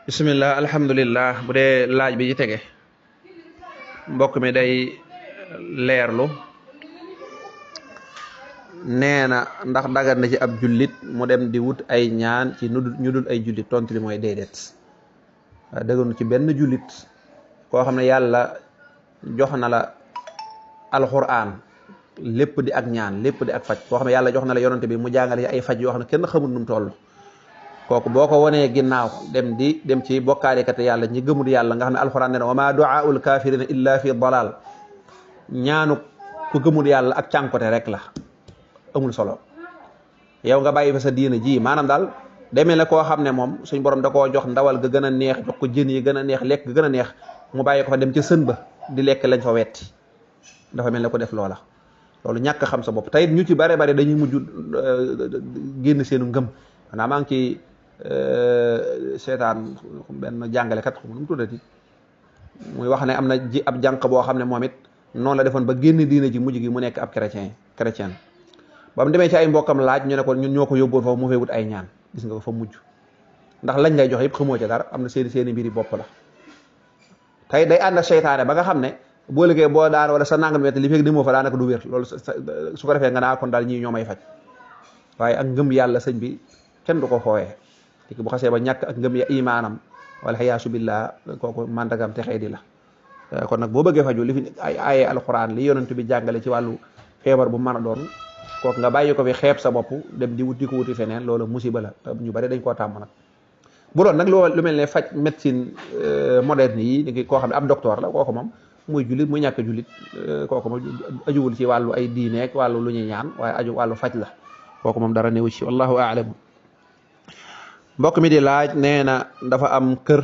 bismillah alhamdulillah bu dee laaj bi ci tege mbokk mi day leerlu nee na ndax dagan na ci ab jullit mu dem di wut ay ñaan ci ñu dul ay jullit tontu li mooy déedéet dëgganu ci benn jullit koo xam ne yàlla jox na la alxuraan lépp di ak ñaan lépp di ak faj koo xam ne yàlla jox na la yonante bi mu jàngale ay faj yoo xam ne kenn xamul nu mu toll kooku boo ko wanee ginnaaw dem ci bokkaalekate yàlla ñi gëmul yàlla nga xam ne alxuraan ne wa ma du'aul kafirina illa fi dalal ñaanu ku gëmul yàlla ak cànkote rek la amul solo yow nga bàyyi fa sa diina ji maanaam daal demee la koo xam ne moom suñ borom da koo jox ndawal ga gën a neex jox ko jën yi gën a neex lekk ga gën a neex mu bàyyi ko fa dem ca sën ba di lekk lañ fa wetti dafa mel ne ko def loola loolu ñàkk xam sa bopp tayit ñu ci bare bare dañuy mujj génn seenu ngëm xanaa maa ngi ci seetaan benn jàngalekat xam nu mu tuddati muy wax ne am na ji ab jànq boo xam ne moom it noonu la defoon ba génn diina ji mujj gi mu nekk ab chrétien ba mu demee ci ay mbokkam laaj ñu ne ko ñun ñoo ko yóbboon foofu mu fay wut ay ñaan gis nga ko fa mujj ndax lañ lay jox yëpp xamoo ca dara am na seeni mbiri bopp la tey day ànd ak seytaane ba nga xam ne boo liggéey boo daan wala sa nangam wet li fekk di moo fa daanaka du wér loolu su ko defee nga naa kon daal ñii ñoo may faj waaye ak ngëm yàlla sëñ bi kenn du ko fooyee bu xasee ba ñàkk ak ngëm ya imaanam wala xiyaasu billah kooku màndagam te xëy di la kon nag boo bëggee faju li fi ay aaye alxuraan li yonent bi jàngale ci wàllu feebar bu mën a doon kooku nga bàyyi ko fi xeeb sa bopp dem di wuti ko wuti feneen loolu musiba la ñu bari dañ koo tàmm nag bu doon nag lu mel ne faj médecine moderne yi ni koo xam ne ab docteur la kooku moom muy jullit muy ñàkk jullit kooku moom ajuwul ci wàllu ay diineek wàllu lu ñuy ñaan waaye aju wàllu faj la kooku moom dara newu ci wallahu a'lam mbokk mi di laaj nee na dafa am kër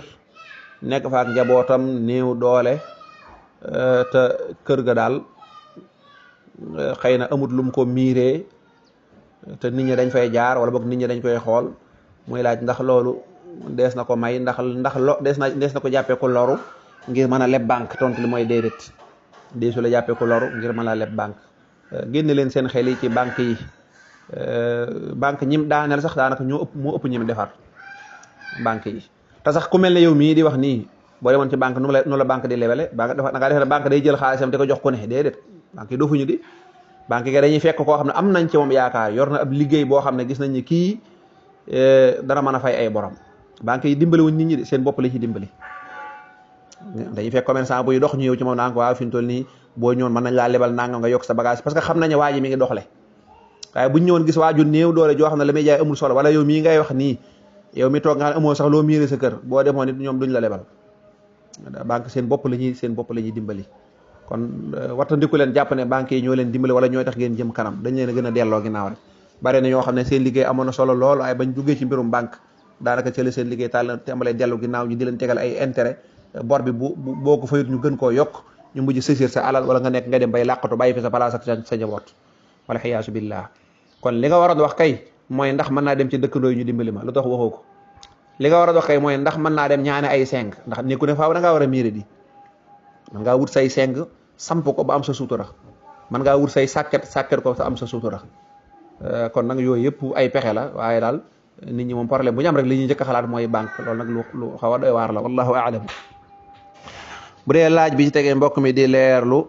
nekk fa ak njabootam néew doole te kër ga daal xëy na amut lum ko miiree te nit ñi dañ fay jaar wala boog nit ñi dañ koy xool muy laaj ndax loolu dees na ko may ndax dees na ko jàppee ko loru ngir mën a leb banque tontu li mooy déedéet deesu la jàppee ko loru ngir mën a leb banque génne leen seen xel yi ci banque yi banque ñim daaneel sax daanaka moo ëpp ñim defar banque yi te sax ku mel ne yow mii di wax nii boo demoon ci banque nu la banque di lebele banque dafa da ngaa defee ne banque day jël xaalisam te ko jox ko ne déedéet banque yi dofuñu di banque yi dañuy fekk koo xam ne am nañ ci moom yaakaar yor na ab liggéey boo xam ne gis nañ ni kii dana mën a fay ay borom banque yi dimbali wuñ nit ñi de seen bopp la ci dimbali dañuy fekk commerçant buy dox ñu ñëw ci moom naan ko waaw fi ñu toll nii boo ñëwoon mën nañ laa lebal nangam nga yokk sa bagage parce que xam nañu waa ji mi ngi doxle waaye buñ ñëwoon gis waaju néew doole joo xam ne la muy jaay amul solo wala yow mii ngay wax nii yow mi toog nga xam ne amoo sax loo miiree sa kër boo demoon nit ñoom duñ la lebal banque seen bopp la ñuy dimbali kon wattandiku leen jàpp ne banque yi ñoo leen dimbali wala ñooy tax ngeen jëm kanam dañ leen a gën a delloo ginnaaw rek bare na ñoo xam ne seen liggéey amoon na solo lool waaye bañ duggee ci mbirum banque daanaka ci la seen liggéey taal tàmbalee dellu ginnaaw ñu di leen tegal ay intérêt bor bi boo ko fayut ñu gën koo yokk ñu mujj sësir sa alal wala nga dem bay làqatu bàyyi fi sa place ak sa njaboot wala xiyaasu billah kon li nga waroon wax kay mooy ndax mën naa dem ci dëkkandoo yi ñu dimbali ma lu tax waxoo ko li nga war a wax kay mooy ndax mën naa dem ñaane ay seng ndax nekku ne faaw da ngaa war a miiri di man ngaa wut say seng samp ko ba am sa suutura man ngaa wut say sàkket ko sa am sa suutura kon nag yooyu yëpp ay pexe la waaye daal nit ñi moom problème bu ñu am rek li ñuy njëkk a xalaat mooy banque loolu nag lu xaw a doy waar la wallahu a'lam bu dee laaj bi ci tegee mbokk mi di leerlu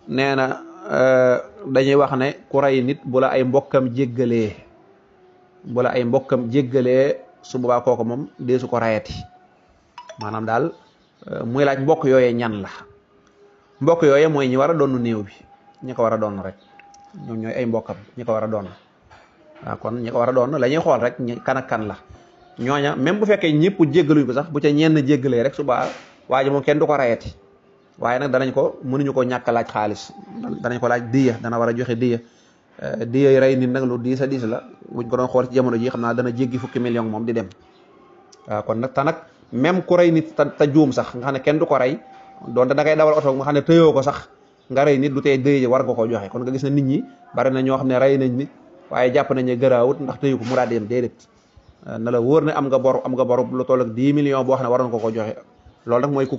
nee na dañuy wax ne ku rey nit bu la ay mbokkam jéggalee su boobaa kooku moom deesu ko rayati maanaam daal muy laaj mbokk yooyee ñan la mbokk yooyee mooy ñi war a doon néew bi ñi ko war a doon rek ñoom ñooy ay mbokkam ñi ko war a doon waaw kon ñi ko war a doon la ñuy xool rek kan ak kan la ñooña même bu fekkee ñëpp jéggaluñ ko sax bu ca ñenn jéggalee rek suba waa ji moom kenn du ko rayati waaye nag mënuñu ko ñàkk laaj xaalis danañ ko laaj diya dana war a joxe diya yi rey nit nag lu diis la buñ ko doon xool ci jamono ji xam naa dana jéggi fukki million moom di dem waaw kon nag te nag même ku rey nit te juum sax nga xam ne kenn du ko rey doonte da ngay dawal oto nga xam ne tëyoo ko sax nga rey nit du tey diya war nga ko joxe kon nga gis ne nit ñi bari na ñoo xam ne rey nañ nit waaye jàpp nañ ne gëraawut ndax tëyu ko mu daal di dem déedéet na la wóor ne am nga bor lu toll ak 10 millions boo xam ne waroon ko joxe loolu nag mooy ku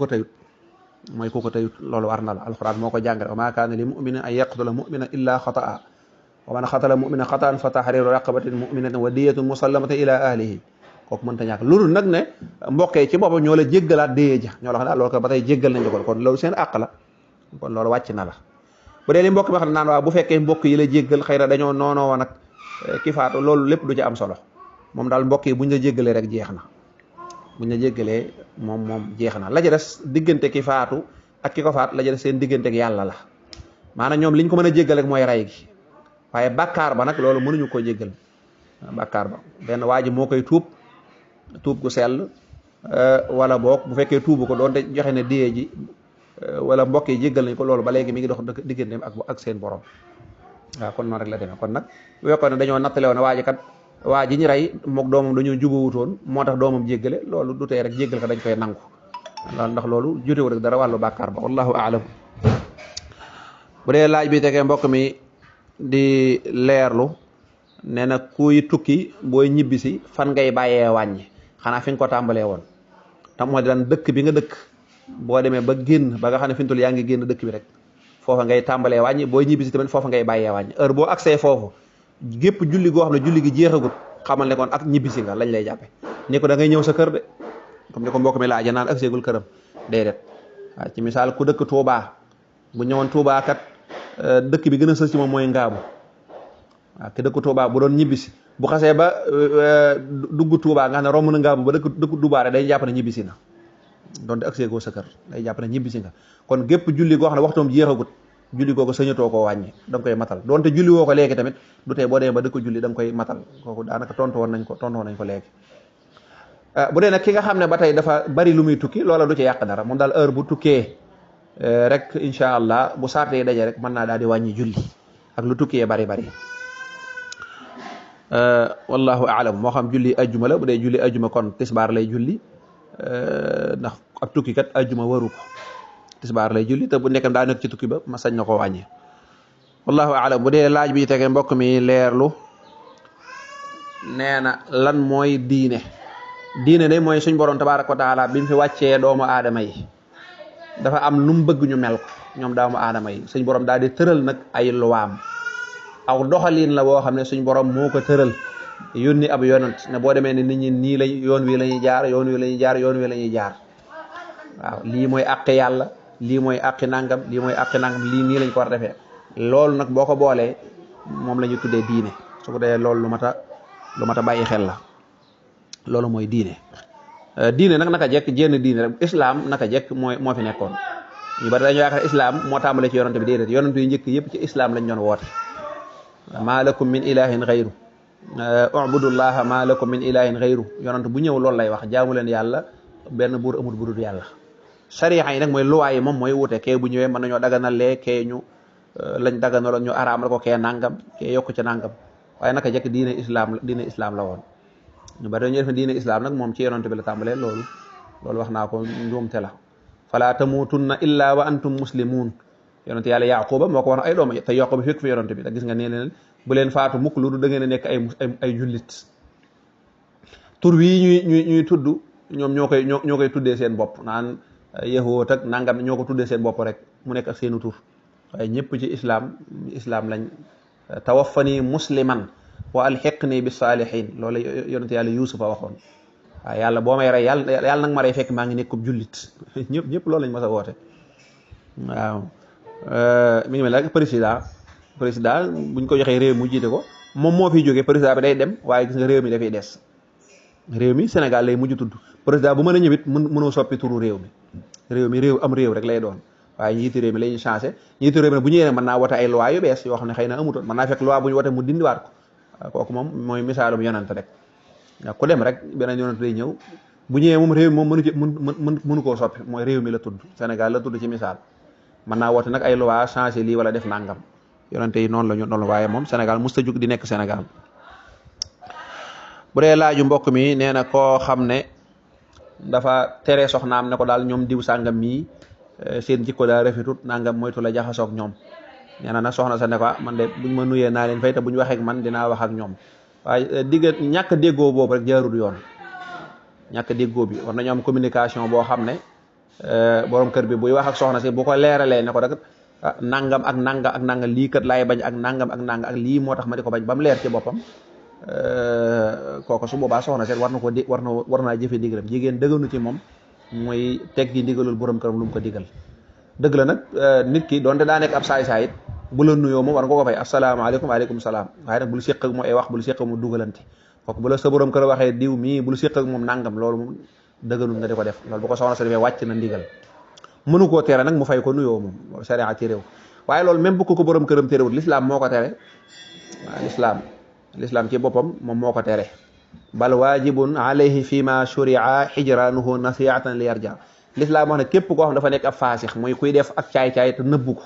ko tëyut loolu war na la alxuraan moo ko jàngale wa maa kaana li mu'minin an yaqtula mu'minan illa xata'a wa man xatala mu'minan xata'an fa tahriru raqabatin mu'minatin wa diyatun musallamatin ila ahlihi kooku mënta ñàkk loolu nag ne mbokkee ci boppam ñoo la jéggalaat déyee ja ñoo la xam ne loolu ko ba tey jéggal nañ ko kon loolu seen àq la kon loolu wàcc na la bu dee li mbokk mi xam ne naan waaw bu fekkee mbokk yi la jéggal xëy na dañoo noonoo woon ak ki faatu loolu lépp du ci am solo moom daal mbokk yi buñ la jéggalee rek jeex na buñ la jéggalee moom jeex na la ca des diggante ki faatu ak ki ko faat la ca des seen diggante ak yàlla la maanaam ñoom liñ ko mën a jéggal rek mooy ray gi waaye bàkkaar ba nag loolu mënuñu koo jéggal bàkkaar ba benn waa ji moo koy tuub gu sell wala boog bu fekkee tuubu ko doonte joxe ne diyee ji wala mbokk yi jéggal nañ ko loolu ba léegi mi ngi dox digganteem ak seen borom waaw kon noonu rek la demee kon nag bu fekkoon ne dañoo nattale woon waa ji kat waa ji ñu rey mook doomam dañoo jubawutoon moo tax doomam jéggale loolu du tee rek jéggal ko dañ koy nangu ndax loolu jotewu rek dara wàllu bàkkaar ba wallahu aalam bu dee laaj bi tegee mbokk mi di leerlu nee na kuy tukki booy ñibbisi fan ngay bàyyee wàññi xanaa fi nga ko tàmbalee woon tam moo di daan dëkk bi nga dëkk boo demee ba génn ba nga xam ne fi mu toll yaa ngi génn dëkk bi rek foofa ngay tàmbalee wàññi booy ñibbisi tamit foofa ngay bàyyee wàññi heure boo accès foofu gépp julli goo xam ne julli gi jeexagut xamal ne kon ak ñibbisi nga lañ lay jàppe ni ko da ngay ñëw sa kër de comme ni ko mbokk mi laaja naan accès gul këram déedéet waaw ci misaal ku dëkk Touba bu ñëwoon Touba kat dëkk bi gën a sës ci moom mooy Ngaabu waaw ki dëkk Touba bu doon ñibbisi bu xasee ba dugg Touba nga xam ne romb na Ngaabu ba dëkk Dubaare day jàpp ne ñibbisi na donte accès goo sa kër day jàpp ne ñibbisi nga kon gépp julli goo xam ne waxtoom jeexagut julli googu sañatoo koo wàññi da nga koy matal donte julli woo ko léegi tamit du tee boo demee ba dëkk julli da nga koy matal kooku daanaka tontu woon nañ ko léegi bu dee nag ki nga xam ne ba tey dafa bari lu muy tukki loola du ci yàq dara moom daal heure bu tukkee rek incha allah bu saartee daje rek mën naa daal di wàññi julli ak lu tukkee bari wallahu aalam moo xam julli ajjuma la bu dee julli ajjuma kon tisbaar lay julli ndax ab tukki kat ajjuma waru ko tisbaar lay julli te bu nekkam daa nekk ci tukki ba ma sañ na ko wàññi wallahu aalam bu dee laaj bi tege mbokk mi leerlu nee na lan mooy diine de mooy suñ borom tabaaraka wa taala bi mu fi wàccee doomu aadama yi dafa am lu mu bëgg ñu mel ko ñoom doomu aadama yi suñ borom daal di tëral nag ay luwaam aw doxalin la boo xam ne suñ borom moo ko tëral yónni ab yonant ne boo demee ne nit ñi nii lañ yoon wi la ñuy jaar yoon wi la ñuy jaar yoon wi la ñuy jaar waaw lii mooy àqi yàlla lii mooy àqi nangam lii mooy àqi nangam lii nii lañ ko war a defee loolu nag boo ko boolee moom la ñu tuddee diine su ko dee loolu lu mat a bàyyi xel la loolu mooy diine nag naka jekk jenn diine rek islam naka jekk moo fi nekkoon ñu bari dañoo yaakaar islam moo tàmbale ci yonante bi déedéet yonante yu njëkk yëpp ci islam lañ doon woote maa lakum min ilahin xayru ubudullaha maa lakum min ilahin xayru yonante bu ñëw loolu lay wax jaamu leen yàlla benn buur amul bu dul yàlla sariya yi nag mooy luwaa yi moom mooy wute kee bu ñëwee mën nañoo daganale kee ñu lañ daganaloon ñu araamal ko kee nangam kee yokku ca nangam waaye naka jekk diine islam la woon ñu bari dañu def diine islam nag moom ci yonante bi la tàmbalee loolu wax naa ko njuumte la fala tamutunna illa wa antum muslimun yonante yàlla yaquba moo ko wax ay doom te yokk bi fekk fi yonante bi da gis nga nee leen bu leen faatu mukk lu du da ngeen a nekk ay jullit tur wii ñuy tudd ñoom ñoo koy tuddee seen bopp naan yahoot ak nangam ñoo ko tuddee seen bopp rek mu nekk ak seenu tur waaye ñëpp ci islam lañ tawaffani musliman wa alxiqni bi saalihin loolu yonente yàlla yuusufa waxoon waaye yàlla boo may rey yàlla nag ma rey fekk maa ngi nekkub jullit ñëpp loolu lañ mas a woote waaw mi ngi mel rek président buñ ko joxee réew mu jiite ko moom moo fiy jógee président bi day dem waaye gis nga réew mi dafay des réew mi Sénégal lay mujj tudd président bu mën a ñëwit mënoo soppi turu réew mi am réew rek lay doon waaye njiiti réew mi la ñuy changé njiiti réew mi nag bu ñëwee mën naa wote ay loi yu bees yoo xam ne xëy na amutoon mën naa fekk loi bu ñu wote mu dindiwaat ko kooku moom mooy misaalum yonante rek ku dem rek beneen yonante day ñëw bu ñëwee moom réew mi moom mënu koo soppi mooy réew mi la tudd Sénégal la tudd ci misaal mën naa wote nag ay loi changé lii wala def nangam yonante yi noonu la waaye moom Sénégal musta jug di nekk Sénégal bu dee laaju mbokk mi nee na koo xam ne dafa tere soxnaam ne ko daal ñoom diw sàngam mii seen jikko daa rafetut nangam moytu la jaxasoog ñoom nee na nag soxna sa ne ko man de buñ ma nuyee naa leen fay te buñ waxee ak man dinaa wax ak ñoom waaye ñàkk déggoo boobu rek jaarul yoon ñàkk déggoo bi war nañu am communication boo xam ne borom kër bi buy wax ak soxna si bu ko leeralee ne ko rek nangam ak nangam lii kat laay bañ ak nangam ak lii moo tax ma di ko bañ ba mu leer ci boppam kooku su boobaa soxna seet war na ko di war naa jëfe ndigalam. jigéen dëgganu ci moom muy teggi ndigalul borom këram lu mu ko digal. dëgg la nag nit ki doonte daa nekk ab saay-saay it bu la nuyoo moom war nga ko fay asalaamaaleykum waaleykum salaam, waaye nag bul séq ak moom ay wax bul séq ak moom dugalante. kooku bu la sa borom kër waxee diw mii bul séq ak moom nangam, loolu moom dëgganul nga di ko def. loolu bu ko soxna sa defee wàcc na ndigal. mënu koo tere nag mu fay ko nuyoo moom, loolu sharia téréw. waaye loolu même bu ko borom këram téréwut l'islam moo ko tere. waaw l'islam ci boppam moom moo ko tere. bal waajibun alayhi fi ma shuria hijranuhu nasihatan li yarja. l'islam wax ne képp koo xam dafa nekk ab faasix muy kuy def ak caay-caay te nëbbu ko,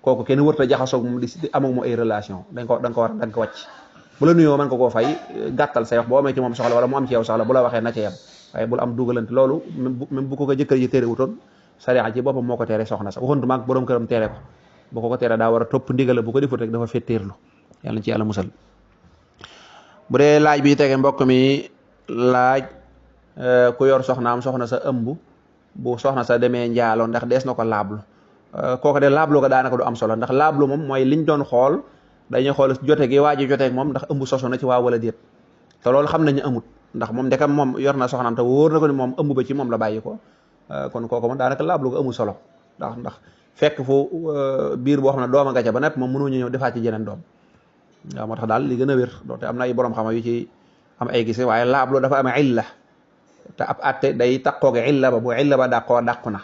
kooku kenn wërta jaxasoog moom di am ak moom ay relation. da nga ko wàcc. bu la nuyoo mën ko koo fay gàttal say wax boo amee ci moom soxla wala mu am ci yow soxla bu la waxee na ca yam, waaye bul am dugalante. loolu même bu ko jëkkër ji tere wutoon sariya ci boppam moo ko tere soxna sax waxoon maag borom këram tere ko. bu ko tere daa war a topp ndigal bu ko defut rek dafa fetteerlu. yàlla ci yàlla musal. bu dee laaj bi tege mbokk mi laaj ku yor soxnaam soxna sa ëmb, bu soxna sa demee njaaloo ndax dees na ko laablu. kooku de laablu ko daanaka du am solo, ndax laablu moom mooy liñ doon xool dañuy xool jote gi waa ji joteeg moom ndax ëmb sosu na ci waa wala déet. te loolu xam nañu amut, ndax moom ndekam moom yor na soxnaam te wóor na ko ni moom ëmb ba ci moom la bàyyi ko. kon kooku moom daanaka laablu ko amul solo, ndax fekk fu biir boo xam ne dooma nga ca ba net moom mënuñu ñëw defaat ci jeneen doom. waaw moo tax daal li gën a wér doonte am na ay borom xam yu ci am ay gise, waaye laablu dafa am illa te ab atte day taqooge illa ba bu illa ba dàqu na.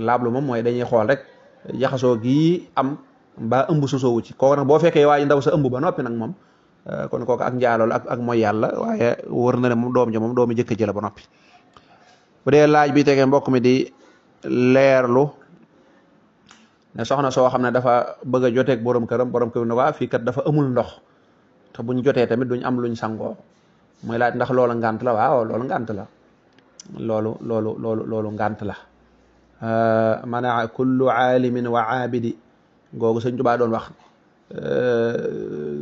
laablu moom mooy dañuy xool rek jaxasoo gii am mbaa ëmb sosoowu ci. kooku nag boo fekkee waa ji ndaw sa ëmb ba noppi nag moom kon kooku ak njaalool ak mooy yàlla, waaye wër na ne moom doom ja moom doomi jëkk ji la ba noppi. bu dee laaj bi tegee mbokk mi di leerlu ne soxna soo xam ne dafa bëgg a joteeg borom këram ne waa fii kat dafa amul ndox te buñ jotee tamit duñ am luñ sangoo, muy laaj ndax loolu ngànt la. waaw loolu ngànt la. loolu ngànt la. manaa kullu aalimin wa aabidi googu Sëñ Tuubaa doon wax.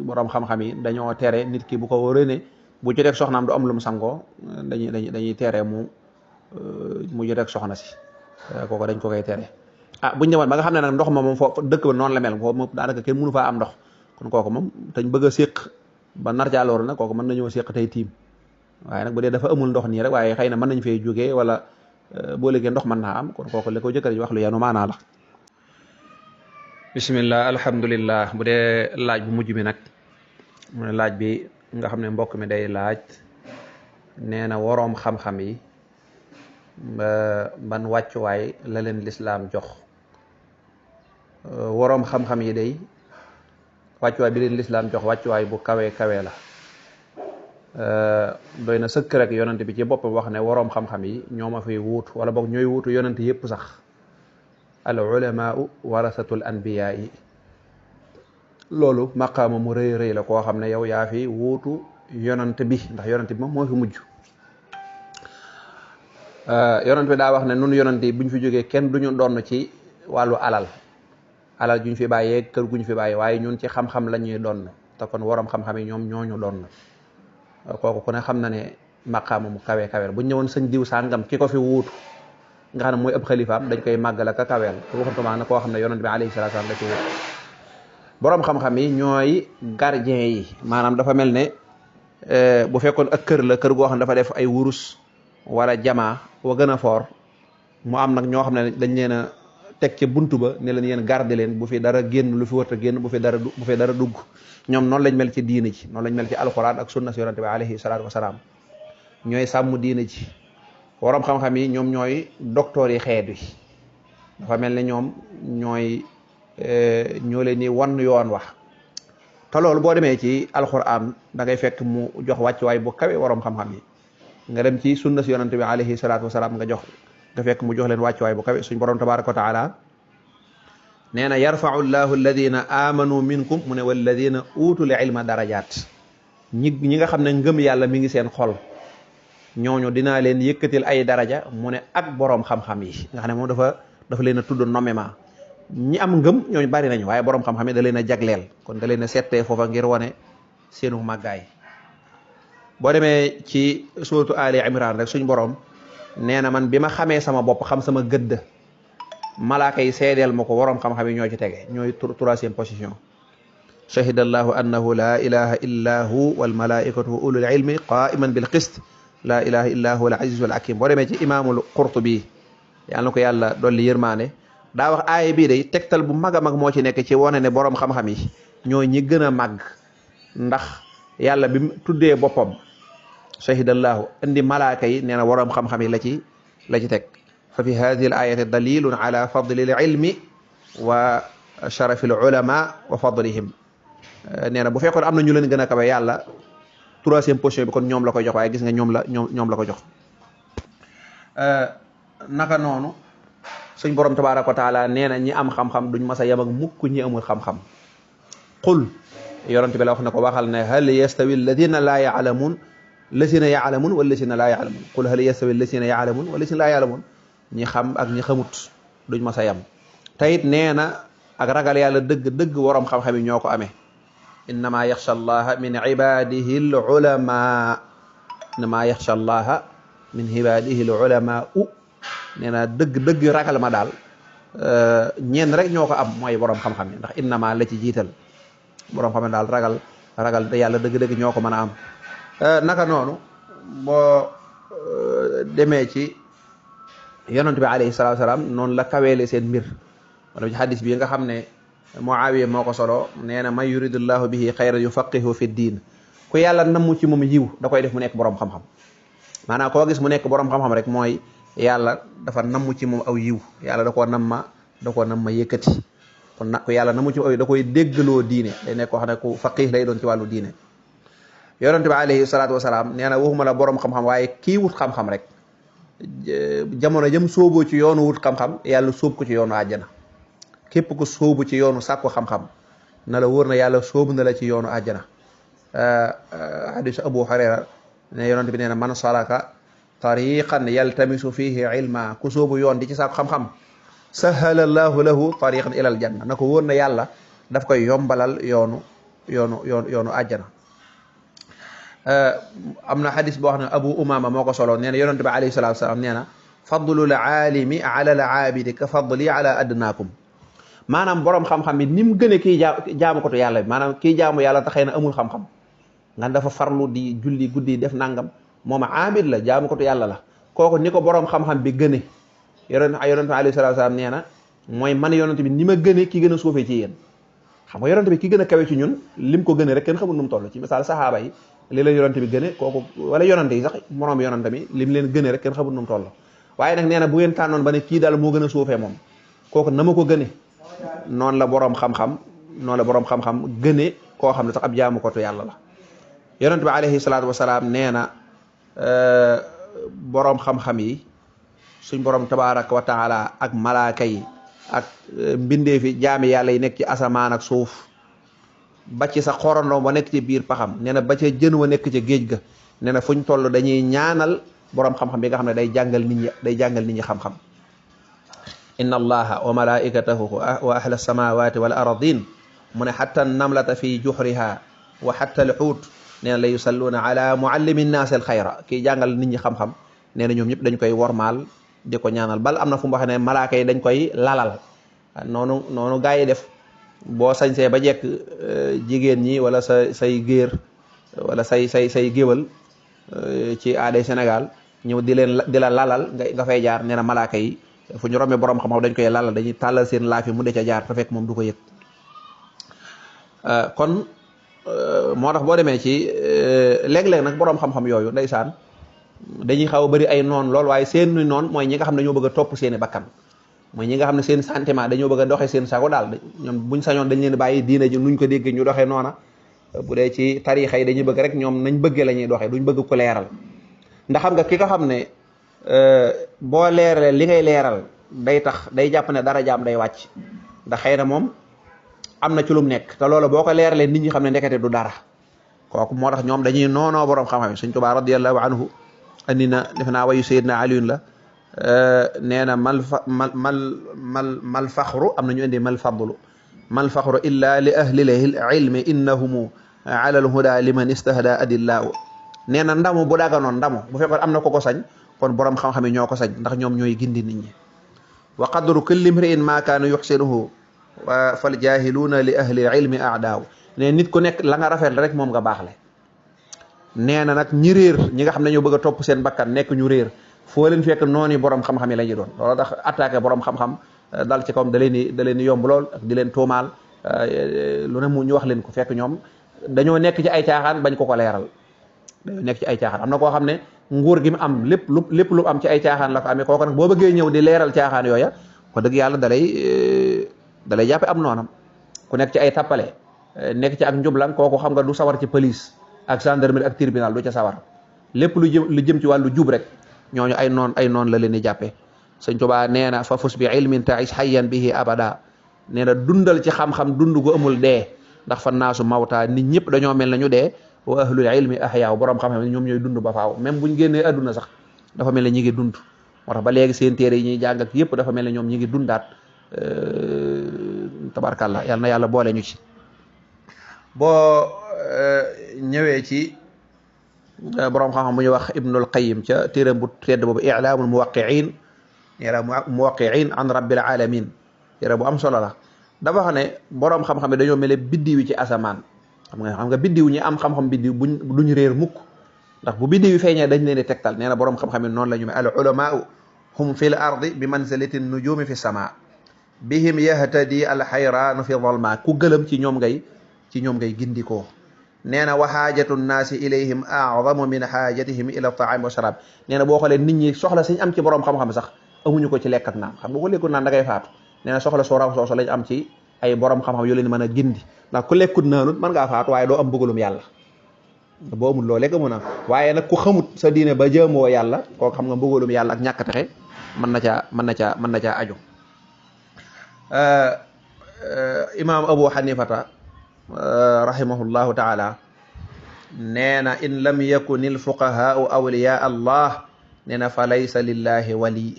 borom xam-xam yi dañoo tere nit ki bu ko wóoree ne bu joteeg soxnaam du am lu mu sangoo, dañuy tere mu joteeg soxna si. kooku dañ ko koy tere. buñ demoon ba nga xam ne nag ndox ma moom foofu dëkk ba noonu la mel foofu moom daanaka kenn mënu faa am ndox, kon kooku moom dañ bëgg a séq ba nar caa loolu nag kooku mën nañoo séq tey tiim. waaye nag bu dee dafa amul ndox nii rek waaye xëy na mën nañ fee jógee wala boo léegi ndox mën naa am, kon kooku li ko jëkkër ji wax lu yanu maanaa la. bismillah alhamdulillah. bu dee laaj bu mujj bi nag mu ne laaj bi nga xam ne mbokk mi day laaj nee na woroom xam-xam yi ban wàccuwaay la leen lislaam jox. woroom xam-xam yi day wàccuwaay bi leen lislaam jox wàccuwaay bu kawe la. doy na sëkk rek yonent bi ci boppam wax ne woroom xam-xam yi ñoo ma fiy wuutu wala boog ñooy wuutu yonent yëpp sax. al ulamaau warasatul anbiyaa yi. loolu maqaama mu rëy la koo xam ne yow yaa fi wuutu yonent bi, ndax yonent bi moom moo fi mujj. yonent bi daa wax ne nun yonent yi buñ fi jógee kenn duñu donn ci wàllu alal juñ fi bàyyee kër guñ fi bàyyee, waaye ñun ci xam-xam la ñuy donn. te kon woroom xam-xam yi ñoom ñooñu donn. kooku ku ne xam na ne maqaama mu kawe buñ ñëwoon sëñ diw sàngam ki ko fi wuutu nga xam ne mooy ëpp xalifaam dañ koy màggal ak a kaweel ku waxantuma na koo xam ne yonent bi alayhi salaatu salaam la ci wuutu. boroom xam-xam yi ñooy gardien yi, maanaam dafa mel ne bu fekkoon ak kër la kër goo xam ne dafa def ay wurus wala jamaa wa gën a foor mu am nag ñoo xam ne dañ leen a teg ca buntu ba ne leen yéen garde leen bu fi dara génn lu fi wërta génn bu fi dara dugg. ñoom noonu lañ mel ci diina ji, noonu lañ mel ci alquran ak sunna si yonent bi alayhi salaatu wasalaam. ñooy sàmm diina ji. waroom xam-xam yi ñoom ñooy docteur yi xeet wi, dafa mel ne ñoom ñoo leen ni wan yoon wax. te loolu boo demee ci alquran da ngay fekk mu jox wàccuwaay bu kawe waroom xam-xam yi. nga dem ci sunna si yonent bi alayhi salaatu wasalaam nga fekk mu jox leen wàccuwaay bu kawe. suñ borom tabaraka wa taala nee na yarfau llahu alladina amanu minkum mu ne walladina utul ilma darajat. ñi nga xam ne ngëm yàlla mi ngi seen xol ñooñu dinaa leen yëkkatil ay daraja mu ne ak boroom xam-xam yi nga xam ne moom dafa leen a tudd nommément. ñi am ngëm ñooñu bari nañu waaye boroom xam-xam yi da leen a jagleel, kon da leen a settee foofa ngir wane seenu màggaay. boo demee ci suuratu Ali Imran rek suñ borom nee na man bi ma xamee sama bopp xam sama gëdd malaaka yi seedeel ma ko, boroom xam-xam yi ñoo ci tege ñooy troisième position. shahida allahu annahu la ilaha illa hu wal malaikatu wa ulul ilmi qaiman bil qist la ilaha illa hu al azizul hakim. boo demee ci imaamul Qurtubi yàlla na ko yàlla dolli yërmaane daa wax aaya bii day tegtal bu mag a mag moo ci nekk ci wane ne boroom xam-xam yi ñoo ñi gën a màgg, ndax yàlla bi mu tuddee boppam shahidallahu indi malaaka yi nee na boroom xam-xam yi la ci teg. fa fi hadihi al ayati dalilun ala fadli al ilmi wa sharafi al ulama wa fadlihim. nee na bu fekkoon am na ñu leen gën a kawe yàlla troisième position bi kon ñoom la koy jox, waaye gis nga ñoom la ko jox. naka noonu suñ borom tabaraka wa taala nee na ñi am xam-xam duñ mas a yem ak mukk ñi amul xam-xam. qul yonent bi la wax na ko waxal ne hal yastawi alladina laa yaalamuun lazina yaalamuun wala lazina laa yaalamuun qul hal yastawi lazina yaalamuun wala lazina laa yaalamuun. ñi xam ak ñi xamut duñ mas a yem. tayit nee na ak ragal yàlla dëgg waroom xam-xam yi ñoo ko amee. innama yaxsha allaha min ibadihi al ulama innama yaxsha allaha min ibadihi al ulama nee na dëgg ragal ma daal ñenn rek ñoo ko am mooy borom xam-xam yi, ndax innama la ci jiital. borom xam ne daal ragal yàlla dëgg ñoo ko mën a am. naka noonu boo demee ci yonent bi alayhi salaatu salaam noonu la kaweele seen mbir. wala ci hadis bi nga xam ne Muawiya moo ko solo nee na man yuridullahu bihi xayran yufaqihu fi diin. ku yàlla namu ci moom yiw da koy def mu nekk borom xam-xam. maanaam koo gis mu nekk borom xam-xam rek mooy yàlla dafa namu ci moom aw yiw, yàlla da koo nam ma yëkkati. kon nag ku yàlla namu ci moom aw yiw da koy déggaloo diine, day nekk koo xam ne ku faqih lay doon ci wàllu diine. yonent bi alayhi salaatu wasalaam nee na waxuma la borom xam-xam waaye kii wut xam-xam rek jamono jëm sóoboo ci yoonu wut xam-xam yàlla sóob ko ci yoonu àjjana. képp ku sóobu ci yoonu sàkku xam-xam na la wóor na yàlla sóobu na la ci yoonu àjjana. hadisu Abu Hurayra ne yonent bi nee na man salaka tariqan yaltamisu fihi ilma ku sóobu yoon di ci sàkku xam-xam sahala allahu lahu tariqan ilal janna na ko wóor na yàlla daf koy yombalal yoonu àjjana. am na xadis boo xam ne Abu Umama moo ko solo nee na yonent bi alayhi salaatu wasalaam nee na fadlul aalimi ala al aabidi ka fadli ala adnaakum. maanaam borom xam-xam bi ni mu gënee kii jaamu kotu yàlla bi, maanaam kii jaamu yàlla taxee na amul xam-xam nga dafa farlu di julli guddi def nangam moom aabid la jaamu kotu yàlla la. kooku ni ko borom xam-xam bi gëne yonent bi alayhi salaatu wasalaam nee na mooy man yonent bi ni ma gëne ki gën a suufee ci yéen. xam nga yonent bi ki gën a kawe ci ñun lim ko gëne rek kenn xamul nu mu toll. ci misaal saxaaba yi li la yonent bi gëne kooku wala yonent yi sax moroom yonent bi lim leen gëne rek kenn xamul nu mu toll. waaye nag nee na bu ngeen tànnoon ba ne kii daal moo gën a suufee moom kooku na ma ko gëne noonu la borom xam-xam gëne koo xam ne sax ab jaamu kotu yàlla la. yonent bi alayhi salaatu wasalaam nee na borom xam-xam yi suñ borom tabaraka wa taala ak malaaka yi ak mbindee fi jaami yàlla yi nekk ci asamaan ak suuf ba ci sa xorondoom ba nekk ci biir paxam nee na ba ca jën wa nekk ca géej ga nee na fuñ toll dañuy ñaanal borom xam-xam bi nga xam ne day jàngal nit ñi xam-xam. inna allaha wa malaikatahu wa ahla samawati wal ardin mu ne xatta namlata fi juhriha wa xatta al xuut nee na la yusalluuna ala muallimi nnaasi al xayra kii jàngal nit ñi xam-xam nee na ñoom ñëpp dañ koy wormaal di ko ñaanal. bal am na fu mu waxee ne malaaka yi dañ koy lalal noonu gaa yi def boo sañsee ba jekk jigéen ñi wala say géer wala say géwal ci aaday Sénégal ñëw di la lalal nga fay jaar nee na malaaka yi fu ñu rombee borom xam-xam dañ koy lalal dañuy tàllal seen laafi mu de ca jaar te fekk moom du ko yëg. kon moo tax boo demee ci léeg-léeg nag borom xam-xam yooyu ndeysaan dañuy xaw a bëri ay noon lool waaye seen noon mooy ñi nga xam ne ñoo bëgg a topp seeni bakkan mooy ñi nga xam ne seen sentiment dañoo bëgg a doxee seen sago daal ñoom buñ sañoon dañ leen bàyyi diina ji nuñ ko déggee ñu doxee noona. bu dee ci tariixa yi dañuy bëgg rek ñoom nañ bëggee la ñuy doxee duñ bëgg ko leeral ndax xam nga ki nga xam ne boo leeralee li ngay leeral day jàpp ne dara jaam day wàcc ndax xëy na moom am na ci lu mu nekk te loolu boo ko leeralee nit ñi xam ne ndekete du dara kooku moo tax ñoom dañuy noonoo borom xam-xam yi Sëñ Tuubaa radiyallahu anhu andi na defe naa wayu Seydina Aliyun la nee na mal faxru am na ñu indi mal fadlu mal faxru illa li ahlil ilmi innahumu ala al huda liman istahda adillahu nee na ndamu bu daaganoon ndamu bu fekkoon am na ko sañ kon borom xam-xam yi ñoo ko sañ ndax ñoom ñooy gindi nit ñi. wa qadru kulli imri'in ma kaanu yuxsinuhu fal jahiluuna li ahli ilmi aadaaw ne nit ku nekk la nga rafet rek moom nga baaxle. nee na nag ñi réer ñi nga xam ne ñoo bëgg a topp seen bakkan nekk ñu réer foo leen fekk noonu borom xam-xam yi la ñuy doon loolu tax attaqué borom xam-xam dal ci kawam da leen di yomb lool ak di leen tuumaal lu ne mu ñu wax leen ko fekk ñoom dañoo nekk ci ay caaxaan bañ ko leeral. dañoo nekk ci ay caaxaan am na koo xam ne nguur gi mu am lépp lu am ci ay caaxaan la ko amee kooku nag boo bëggee ñëw di leeral caaxaan yooya ko dëgg yàlla dalay jàppe am noonam. ku nekk ci ay tappale nekk ci ak njublan kooku xam nga du sawar ci police ak gendarmerie ak tribunal du ca sawar lépp lu jëm ci wàllu jub rek ñooñu ay noon la leen di jàppee. Sëñ Tuubaa nee na fa fus bi ilmin ta'ish hayyan bihi abada nee na dundal ci xam-xam dund gu amul dee ndax fa naasu mawta nit ñëpp dañoo mel na ñu dee wa ahlul ilmi ahyaaw borom xam-xam ñoom ñooy dund ba faaw même buñ génnee adduna sax dafa mel ne ñi ngi dund moo tax ba léegi seen téere yi ñuy jàng ak yëpp dafa mel ne ñoom ñi ngi dundaat tabarkàllah yal na yàlla boole ñu ci. boo ñëwee ci borom xam-xam bu ñuy wax Ibnul Qayyim ca téeram bu tedd boobu i'laamul muwaqqi'in an rabbil alamin téere bu am solo la dafa xam ne borom xam-xam yi dañoo mel ne biddiw yi ci asamaan xam nga biddiw ñi am xam-xam biddiw duñ réer mukk ndax bu biddiw yi feeñee dañ leen di tegtal nee na borom xam-xam yi noonu la ñu al ulamaa'u hum fil ardi bi manzilati nujumi fi sama bihim yahtadi al xayraanu fi zalma ku gëlëm ci ñoom ngay gindikoo nee na wa xaajatu nnaasi ilayhim a'zamu min xaajatihim ila taami wa sharab nee na boo xoolee nit ñi soxla siñ am ci borom xam-xam sax amuñu ko ci lekk ak naan xam nga ko lekkut naan da ngay faatu nee na soxla soo raw sooso lañ am ci ay borom xam-xam yoo leen mën a gindi ndax ku lekkut naanut mën ngaa faatu waaye doo am bëggalum yàlla boo amul loo lekk mën a waaye nag ku xamut sa diine ba jëmoo yàlla kooku xam nga bëggalum yàlla ak ñàkk texe mën na caa aju. Imaam Abu Hanifata rahimahullahu taala nee na in lam yakunil fuqahaau awliya allah nee na fa laysa lillahi wali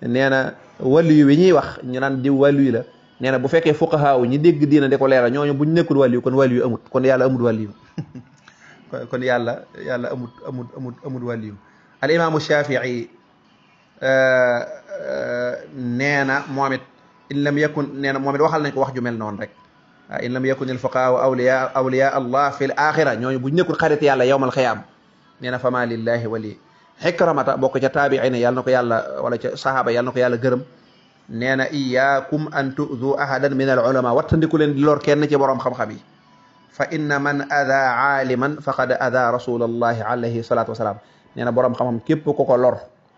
nee na waliyu wi ñuy wax ñu naan di waliyu la nee na bu fekkee fuqahaaw ñi dégg diina di ko leeral ñooñu buñ nekkul waliyu kon waliyu amut kon yàlla amut waliyu kon yàlla amut waliyu al imaamu Shafii nee na moom it in lam yakun nee na moom it waxal nañ ko wax ju mel noonu rek in lam yakun il fuqahaa awliya allah fi l axira ñooñu buñ nekkul xarit yàlla yawmal xiyaam nee na fama lillahi wali xikramata bokk ca taabiina yàlla na ko yàlla wala ca sahaaba yàlla na ko yàlla gërëm nee na iyaakum an tu'du ahadan min al ulama wattandiku leen di lor kenn ci borom xam-xam yi fa inna man ada aaliman faqad ada rasulallahi alayhi salatu wasalaam nee na borom xam-xam képp ku ko lor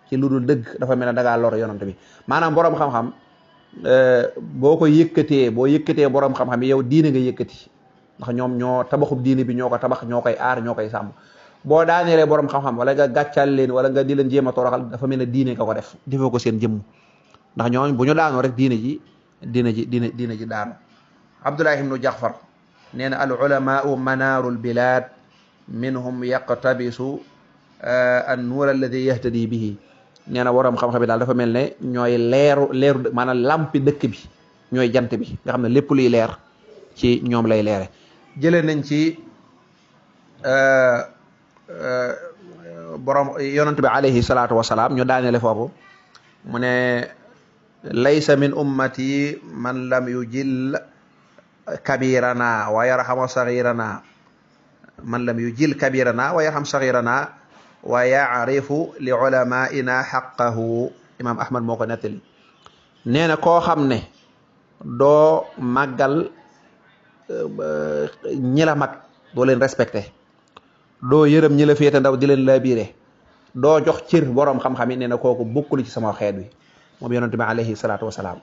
ci lu dul dëgg dafa mel ne da ngaa lor yonante bi maanaam borom xam-xam boo ko boo yëkkatee borom xam-xam yi yow diine nga yëkkati ndax ñoom ñoo tabaxub diine bi ñoo ko tabax ñoo koy aar ñoo koy sàmm boo daaneelee borom xam-xam wala nga gàccal leen wala nga di leen jéem a toroxal dafa mel ne diine nga ko def defoo ko seen jëmm ndax ñooñ bu ñu daanoo rek diine ji daanu. Abdullah ibnu Jaxfar nee na al ulamaau manaarul bilad minhum yaqtabisu an nuur alladi yahtadi bihi nee na borom xam-xam yi daal dafa mel ne ñooy leeru maanaam lampi dëkk bi ñooy jant bi nga xam ne lépp luy leer ci ñoom lay leere. jëlee nañ ci borom yonent bi alayhi salaatu wasalaam ñu daaneele foofu mu ne laysa min ummati man lam yujil kabirana wa yarham saghirana man lam yujil kabirana wa yarham saghirana wa ya'rifu li ulamaina haqqahu imam Ahmad moo ko nettali nee na koo xam ne doo màggal ñi la mag doo leen respecté doo yërëm ñi la féete ndaw di leen labiré doo jox cër borom xam-xam yi nee na kooku bokkul ci sama xeet wi moom yonente bi alayhi salaatu wasalaam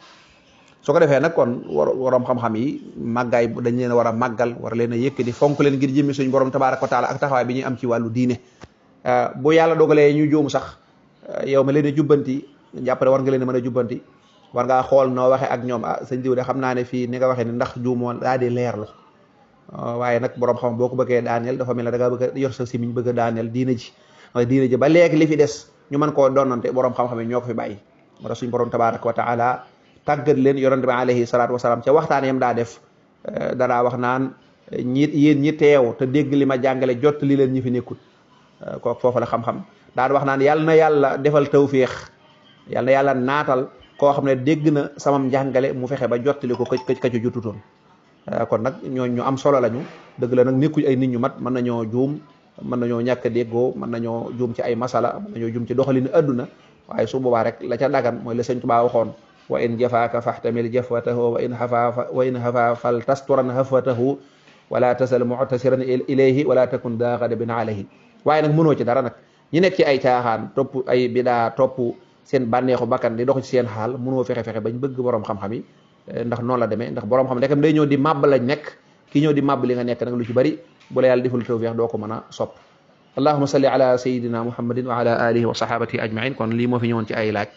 su ko defee nag kon borom xam-xam yi màggaay dañ leen a war a màggal war leen a yëkkati fonk leen ngir jëmmi suñ borom tabaaraka wa taala ak taxawaay bi ñuy am ci wàllu diine bu yàlla dogalee ñu juum sax yow ma leen a jubbanti jàppale war nga leen a mën a jubbanti war ngaa xool noo waxee ak ñoom sëñ diw de xam naa ne fii ni nga waxee ni ndax juumoo daa di leerlu waaye nag borom xam boo ko bëggee daaneel dafa mel ne da ngaa bëgg a yor sa simiñ bëgg a daaneel diina ji ba léegi li fi des ñu mën koo donnante borom xam-xam yi ñoo ko fi bàyyi moo tax suñ borom tabaraka wa taala tàggat leen yonente bi alayhi salaatu wasalaam ca waxtaan yam daa def danaa wax naan yéen ñi teew te dégg li ma jàngale jot li leen ñi fi nekkut kooku foofu la xam-xam daan wax naan yàlla na yàlla defal tawfiix yàlla na yàlla naatal koo xam ne dégg na samam njàngale mu fexe ba jottali ko ka ci jututoon kon nag ñooñ ñu am solo lañu dëgg la nag nekkuñ ay nit ñu mat mën nañoo juum mën nañoo ñàkk a déggoo mën nañoo juum ci ay masala mën nañoo juum ci doxalinu adduna waaye su boobaa rek la ca dagan mooy la Sëñ Tuubaa waxoon wa in jafaaka faxtamil jafwatahu wa in xafa fal tasturan hafwatahu wala tasal mu'tasiran ilayhi wala takun daa ghadabin alayhi waaye nag mënoo ci dara nag ñi nekk ci ay caaxaan topp ay bidaa topp seen bànneexu bakkan di dox ci seen xaal mënoo fexe bañ bëgg borom xam-xam yi ndax noonu la demee ndax borom xam ndekam day ñëw di màbb lañ nekk ki ñëw di màbb li nga nekk nag lu ci bari bu la yàlla deful tawfiix doo ko mën a sopp allahuma salli ala sayidina muhammadin wa ala alihi wa sahabatihi ajmain kon lii moo fi ñëwoon ci ay laaj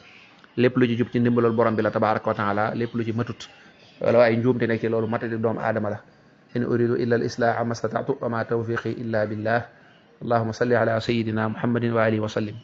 lépp lu ci jub ci ndimbalal borom bi la tabaraka wa taala lépp lu ci matut wala waaye njuumte nekk ci loolu matati doomu aadama la in uridu illa al islaha ma stata'tu wa ma tawfiqi illa billah allahuma salli ala sayidina muhammadin wa alihi wa sallim